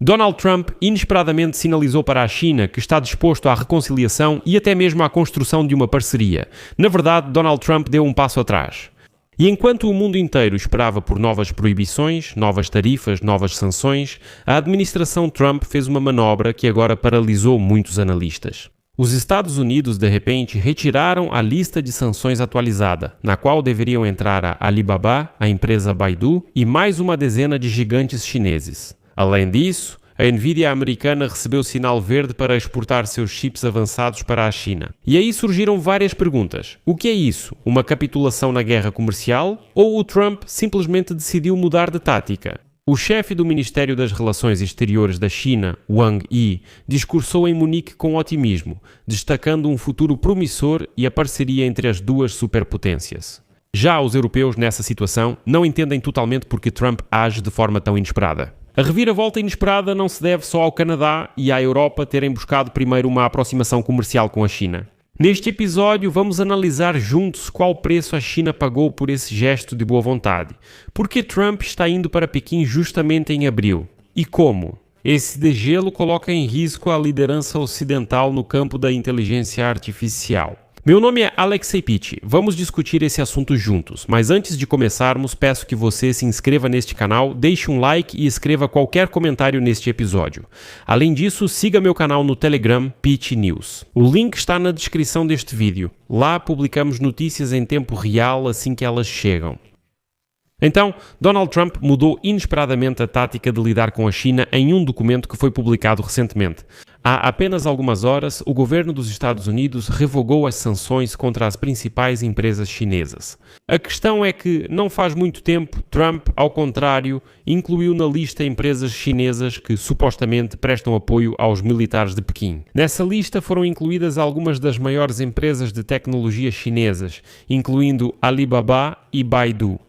Donald Trump inesperadamente sinalizou para a China que está disposto à reconciliação e até mesmo à construção de uma parceria. Na verdade, Donald Trump deu um passo atrás. E enquanto o mundo inteiro esperava por novas proibições, novas tarifas, novas sanções, a administração Trump fez uma manobra que agora paralisou muitos analistas. Os Estados Unidos, de repente, retiraram a lista de sanções atualizada, na qual deveriam entrar a Alibaba, a empresa Baidu e mais uma dezena de gigantes chineses. Além disso, a Nvidia americana recebeu sinal verde para exportar seus chips avançados para a China. E aí surgiram várias perguntas. O que é isso? Uma capitulação na guerra comercial? Ou o Trump simplesmente decidiu mudar de tática? O chefe do Ministério das Relações Exteriores da China, Wang Yi, discursou em Munique com otimismo, destacando um futuro promissor e a parceria entre as duas superpotências. Já os europeus, nessa situação, não entendem totalmente porque Trump age de forma tão inesperada. A reviravolta inesperada não se deve só ao Canadá e à Europa terem buscado primeiro uma aproximação comercial com a China. Neste episódio vamos analisar juntos qual preço a China pagou por esse gesto de boa vontade. Por que Trump está indo para Pequim justamente em abril? E como? Esse degelo coloca em risco a liderança ocidental no campo da inteligência artificial. Meu nome é Alexei Pitti, vamos discutir esse assunto juntos, mas antes de começarmos, peço que você se inscreva neste canal, deixe um like e escreva qualquer comentário neste episódio. Além disso, siga meu canal no Telegram, Pitti News. O link está na descrição deste vídeo. Lá publicamos notícias em tempo real assim que elas chegam. Então, Donald Trump mudou inesperadamente a tática de lidar com a China em um documento que foi publicado recentemente. Há apenas algumas horas, o governo dos Estados Unidos revogou as sanções contra as principais empresas chinesas. A questão é que, não faz muito tempo, Trump, ao contrário, incluiu na lista empresas chinesas que supostamente prestam apoio aos militares de Pequim. Nessa lista foram incluídas algumas das maiores empresas de tecnologia chinesas, incluindo Alibaba e Baidu.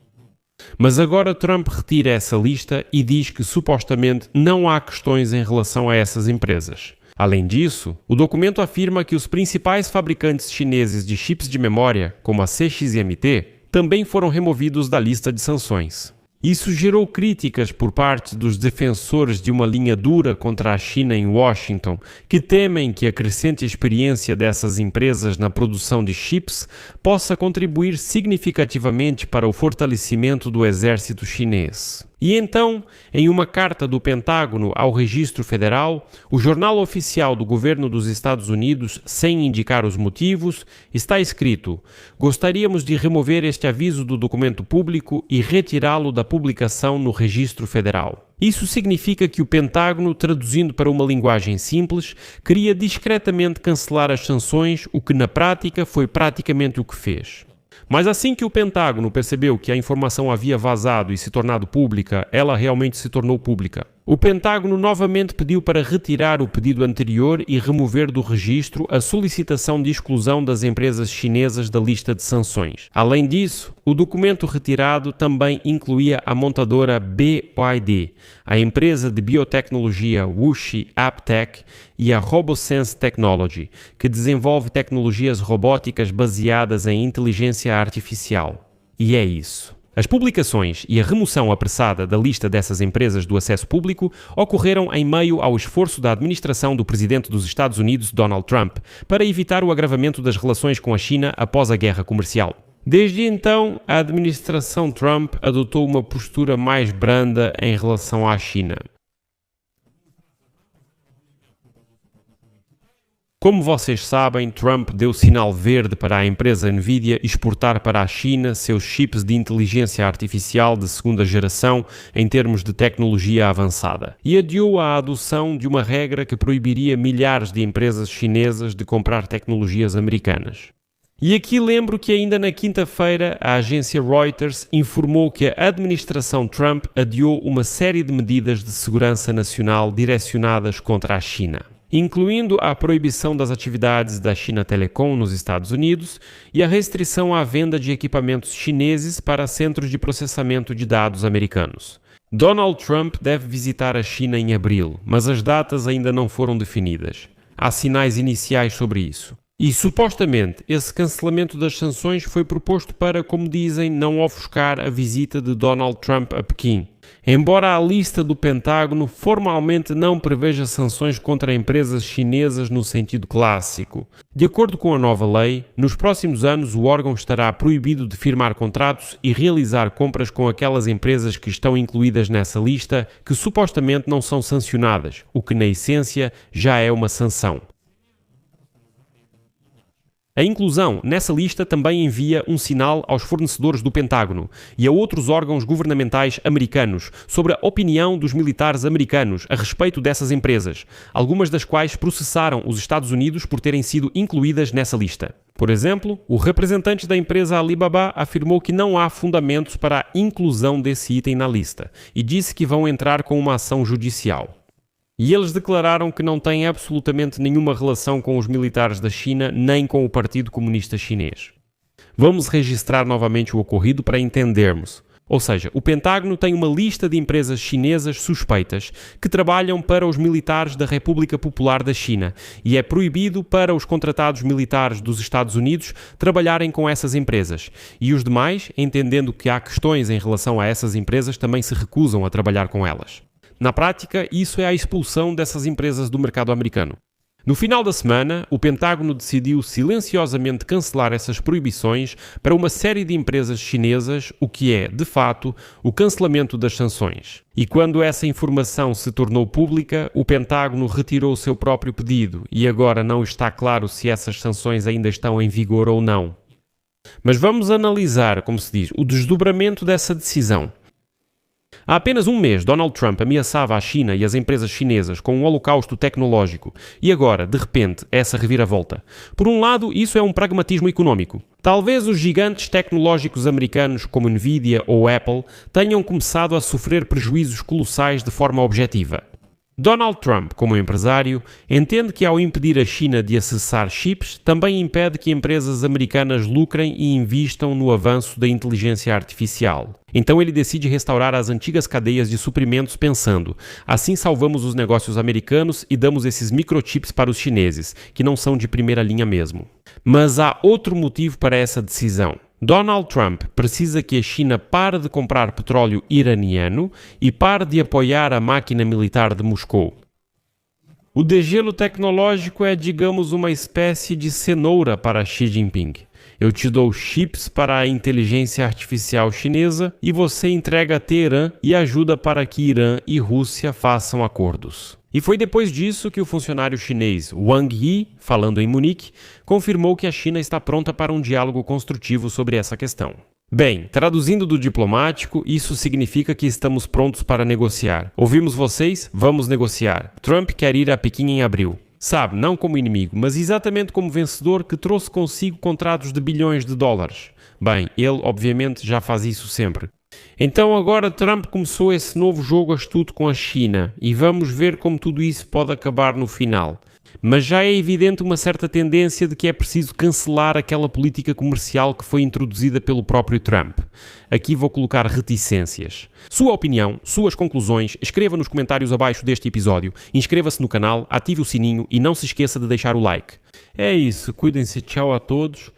Mas agora Trump retira essa lista e diz que supostamente não há questões em relação a essas empresas. Além disso, o documento afirma que os principais fabricantes chineses de chips de memória, como a CXMT, também foram removidos da lista de sanções. Isso gerou críticas por parte dos defensores de uma linha dura contra a China em Washington, que temem que a crescente experiência dessas empresas na produção de chips possa contribuir significativamente para o fortalecimento do exército chinês. E então, em uma carta do Pentágono ao Registro Federal, o jornal oficial do governo dos Estados Unidos, sem indicar os motivos, está escrito: "Gostaríamos de remover este aviso do documento público e retirá-lo da publicação no Registro Federal." Isso significa que o Pentágono, traduzindo para uma linguagem simples, queria discretamente cancelar as sanções, o que na prática foi praticamente o que fez. Mas assim que o Pentágono percebeu que a informação havia vazado e se tornado pública, ela realmente se tornou pública. O Pentágono novamente pediu para retirar o pedido anterior e remover do registro a solicitação de exclusão das empresas chinesas da lista de sanções. Além disso, o documento retirado também incluía a montadora BYD, a empresa de biotecnologia WuXi AppTec e a RoboSense Technology, que desenvolve tecnologias robóticas baseadas em inteligência artificial. E é isso. As publicações e a remoção apressada da lista dessas empresas do acesso público ocorreram em meio ao esforço da administração do presidente dos Estados Unidos, Donald Trump, para evitar o agravamento das relações com a China após a guerra comercial. Desde então, a administração Trump adotou uma postura mais branda em relação à China. Como vocês sabem, Trump deu sinal verde para a empresa Nvidia exportar para a China seus chips de inteligência artificial de segunda geração em termos de tecnologia avançada e adiou a adoção de uma regra que proibiria milhares de empresas chinesas de comprar tecnologias americanas. E aqui lembro que ainda na quinta-feira a agência Reuters informou que a administração Trump adiou uma série de medidas de segurança nacional direcionadas contra a China, incluindo a proibição das atividades da China Telecom nos Estados Unidos e a restrição à venda de equipamentos chineses para centros de processamento de dados americanos. Donald Trump deve visitar a China em abril, mas as datas ainda não foram definidas. Há sinais iniciais sobre isso. E supostamente esse cancelamento das sanções foi proposto para, como dizem, não ofuscar a visita de Donald Trump a Pequim. Embora a lista do Pentágono formalmente não preveja sanções contra empresas chinesas no sentido clássico. De acordo com a nova lei, nos próximos anos o órgão estará proibido de firmar contratos e realizar compras com aquelas empresas que estão incluídas nessa lista que supostamente não são sancionadas, o que na essência já é uma sanção. A inclusão nessa lista também envia um sinal aos fornecedores do Pentágono e a outros órgãos governamentais americanos sobre a opinião dos militares americanos a respeito dessas empresas, algumas das quais processaram os Estados Unidos por terem sido incluídas nessa lista. Por exemplo, o representante da empresa Alibaba afirmou que não há fundamentos para a inclusão desse item na lista e disse que vão entrar com uma ação judicial. E eles declararam que não têm absolutamente nenhuma relação com os militares da China nem com o Partido Comunista Chinês. Vamos registrar novamente o ocorrido para entendermos. Ou seja, o Pentágono tem uma lista de empresas chinesas suspeitas que trabalham para os militares da República Popular da China e é proibido para os contratados militares dos Estados Unidos trabalharem com essas empresas. E os demais, entendendo que há questões em relação a essas empresas, também se recusam a trabalhar com elas. Na prática, isso é a expulsão dessas empresas do mercado americano. No final da semana, o Pentágono decidiu silenciosamente cancelar essas proibições para uma série de empresas chinesas, o que é, de fato, o cancelamento das sanções. E quando essa informação se tornou pública, o Pentágono retirou o seu próprio pedido e agora não está claro se essas sanções ainda estão em vigor ou não. Mas vamos analisar, como se diz, o desdobramento dessa decisão. Há apenas um mês, Donald Trump ameaçava a China e as empresas chinesas com um holocausto tecnológico e agora, de repente, essa reviravolta. Por um lado, isso é um pragmatismo económico. Talvez os gigantes tecnológicos americanos como Nvidia ou Apple tenham começado a sofrer prejuízos colossais de forma objetiva. Donald Trump, como empresário, entende que ao impedir a China de acessar chips, também impede que empresas americanas lucrem e invistam no avanço da inteligência artificial. Então ele decide restaurar as antigas cadeias de suprimentos pensando, assim salvamos os negócios americanos e damos esses microchips para os chineses, que não são de primeira linha mesmo. Mas há outro motivo para essa decisão. Donald Trump precisa que a China pare de comprar petróleo iraniano e pare de apoiar a máquina militar de Moscou. O degelo tecnológico é, digamos, uma espécie de cenoura para Xi Jinping. Eu te dou chips para a inteligência artificial chinesa e você entrega a Teherã e ajuda para que Irã e Rússia façam acordos. E foi depois disso que o funcionário chinês Wang Yi, falando em Munique, confirmou que a China está pronta para um diálogo construtivo sobre essa questão. Bem, traduzindo do diplomático, isso significa que estamos prontos para negociar. Ouvimos vocês? Vamos negociar. Trump quer ir a Pequim em abril. Sabe, não como inimigo, mas exatamente como vencedor que trouxe consigo contratos de bilhões de dólares. Bem, ele obviamente já faz isso sempre. Então agora Trump começou esse novo jogo astuto com a China e vamos ver como tudo isso pode acabar no final. Mas já é evidente uma certa tendência de que é preciso cancelar aquela política comercial que foi introduzida pelo próprio Trump. Aqui vou colocar reticências. Sua opinião, suas conclusões, escreva nos comentários abaixo deste episódio, inscreva-se no canal, ative o sininho e não se esqueça de deixar o like. É isso, cuidem-se, tchau a todos